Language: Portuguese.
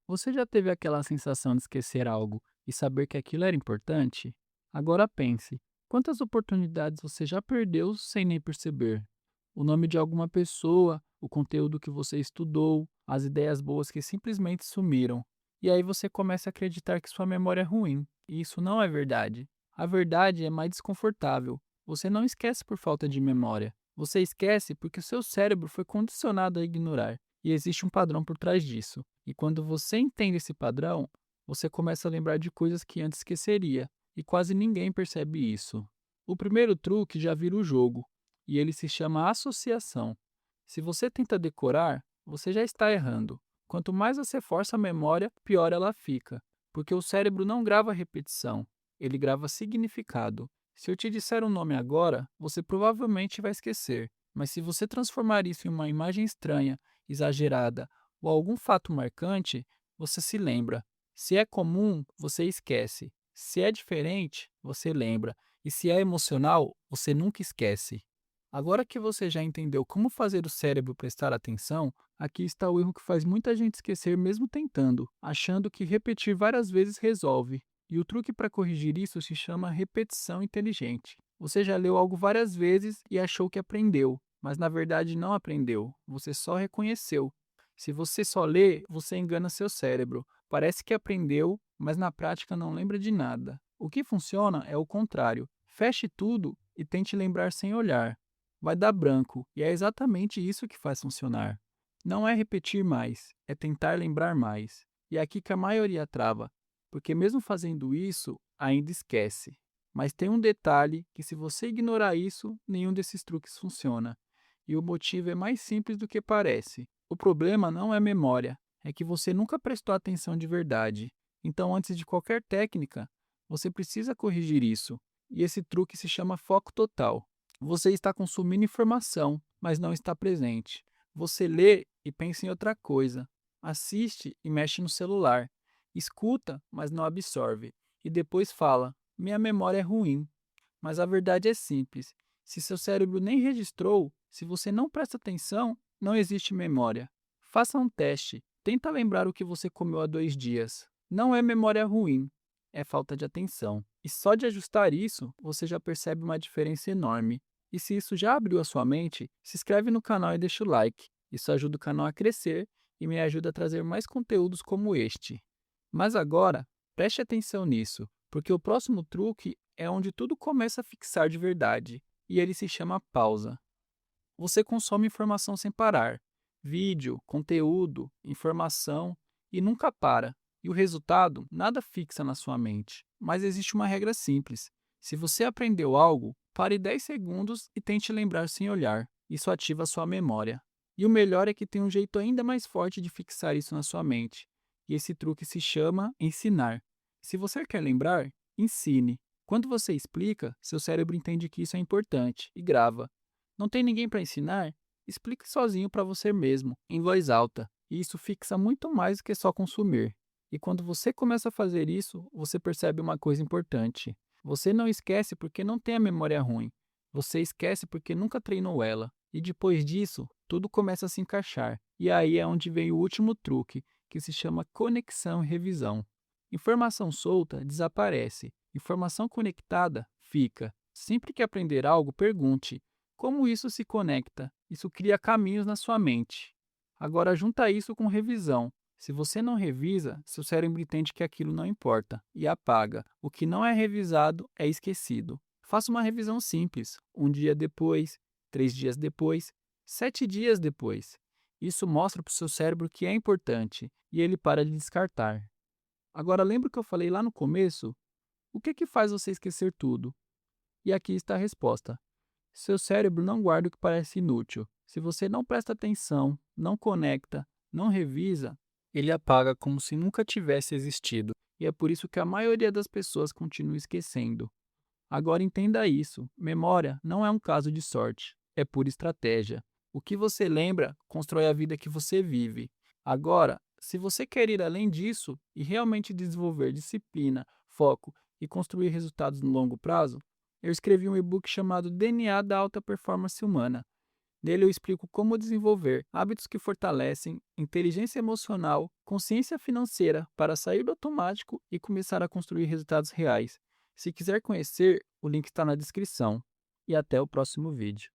Você já teve aquela sensação de esquecer algo e saber que aquilo era importante? Agora pense: quantas oportunidades você já perdeu sem nem perceber? O nome de alguma pessoa, o conteúdo que você estudou, as ideias boas que simplesmente sumiram. E aí você começa a acreditar que sua memória é ruim. E isso não é verdade. A verdade é mais desconfortável. Você não esquece por falta de memória. Você esquece porque o seu cérebro foi condicionado a ignorar. E existe um padrão por trás disso. E quando você entende esse padrão, você começa a lembrar de coisas que antes esqueceria. E quase ninguém percebe isso. O primeiro truque já vira o jogo, e ele se chama associação. Se você tenta decorar, você já está errando. Quanto mais você força a memória, pior ela fica, porque o cérebro não grava repetição, ele grava significado. Se eu te disser um nome agora, você provavelmente vai esquecer, mas se você transformar isso em uma imagem estranha, exagerada ou algum fato marcante, você se lembra. Se é comum, você esquece. Se é diferente, você lembra. E se é emocional, você nunca esquece. Agora que você já entendeu como fazer o cérebro prestar atenção, aqui está o erro que faz muita gente esquecer mesmo tentando, achando que repetir várias vezes resolve. E o truque para corrigir isso se chama repetição inteligente. Você já leu algo várias vezes e achou que aprendeu, mas na verdade não aprendeu, você só reconheceu. Se você só lê, você engana seu cérebro. Parece que aprendeu, mas na prática não lembra de nada. O que funciona é o contrário. Feche tudo e tente lembrar sem olhar. Vai dar branco, e é exatamente isso que faz funcionar. Não é repetir mais, é tentar lembrar mais. E é aqui que a maioria trava, porque mesmo fazendo isso, ainda esquece. Mas tem um detalhe que se você ignorar isso, nenhum desses truques funciona. E o motivo é mais simples do que parece. O problema não é memória, é que você nunca prestou atenção de verdade. Então, antes de qualquer técnica, você precisa corrigir isso. E esse truque se chama foco total. Você está consumindo informação, mas não está presente. Você lê e pensa em outra coisa. Assiste e mexe no celular. Escuta, mas não absorve. E depois fala: minha memória é ruim. Mas a verdade é simples. Se seu cérebro nem registrou, se você não presta atenção, não existe memória. Faça um teste. Tenta lembrar o que você comeu há 2 dias. Não é memória ruim, é falta de atenção. E só de ajustar isso, você já percebe uma diferença enorme. E se isso já abriu a sua mente, se inscreve no canal e deixa o like. Isso ajuda o canal a crescer e me ajuda a trazer mais conteúdos como este. Mas agora, preste atenção nisso, porque o próximo truque é onde tudo começa a fixar de verdade, e ele se chama pausa. Você consome informação sem parar, vídeo, conteúdo, informação, e nunca para. E o resultado, nada fixa na sua mente. Mas existe uma regra simples. Se você aprendeu algo, pare 10 segundos e tente lembrar sem olhar. Isso ativa a sua memória. E o melhor é que tem um jeito ainda mais forte de fixar isso na sua mente. E esse truque se chama ensinar. Se você quer lembrar, ensine. Quando você explica, seu cérebro entende que isso é importante e grava. Não tem ninguém para ensinar? Explique sozinho para você mesmo, em voz alta. E isso fixa muito mais do que só consumir. E quando você começa a fazer isso, você percebe uma coisa importante. Você não esquece porque não tem a memória ruim. Você esquece porque nunca treinou ela. E depois disso, tudo começa a se encaixar. E aí é onde vem o último truque, que se chama conexão e revisão. Informação solta desaparece. Informação conectada fica. Sempre que aprender algo, pergunte: como isso se conecta? Isso cria caminhos na sua mente. Agora junta isso com revisão. Se você não revisa, seu cérebro entende que aquilo não importa e apaga. O que não é revisado é esquecido. Faça uma revisão simples, um dia depois, 3 dias depois, 7 dias depois. Isso mostra para o seu cérebro que é importante e ele para de descartar. Agora lembra o que eu falei lá no começo? O que faz você esquecer tudo? E aqui está a resposta. Seu cérebro não guarda o que parece inútil. Se você não presta atenção, não conecta, não revisa, ele apaga como se nunca tivesse existido. E é por isso que a maioria das pessoas continua esquecendo. Agora entenda isso: memória não é um caso de sorte, é pura estratégia. O que você lembra constrói a vida que você vive. Agora, se você quer ir além disso e realmente desenvolver disciplina, foco e construir resultados no longo prazo, eu escrevi um e-book chamado DNA da Alta Performance Humana. Nele eu explico como desenvolver hábitos que fortalecem inteligência emocional, consciência financeira para sair do automático e começar a construir resultados reais. Se quiser conhecer, o link está na descrição. E até o próximo vídeo.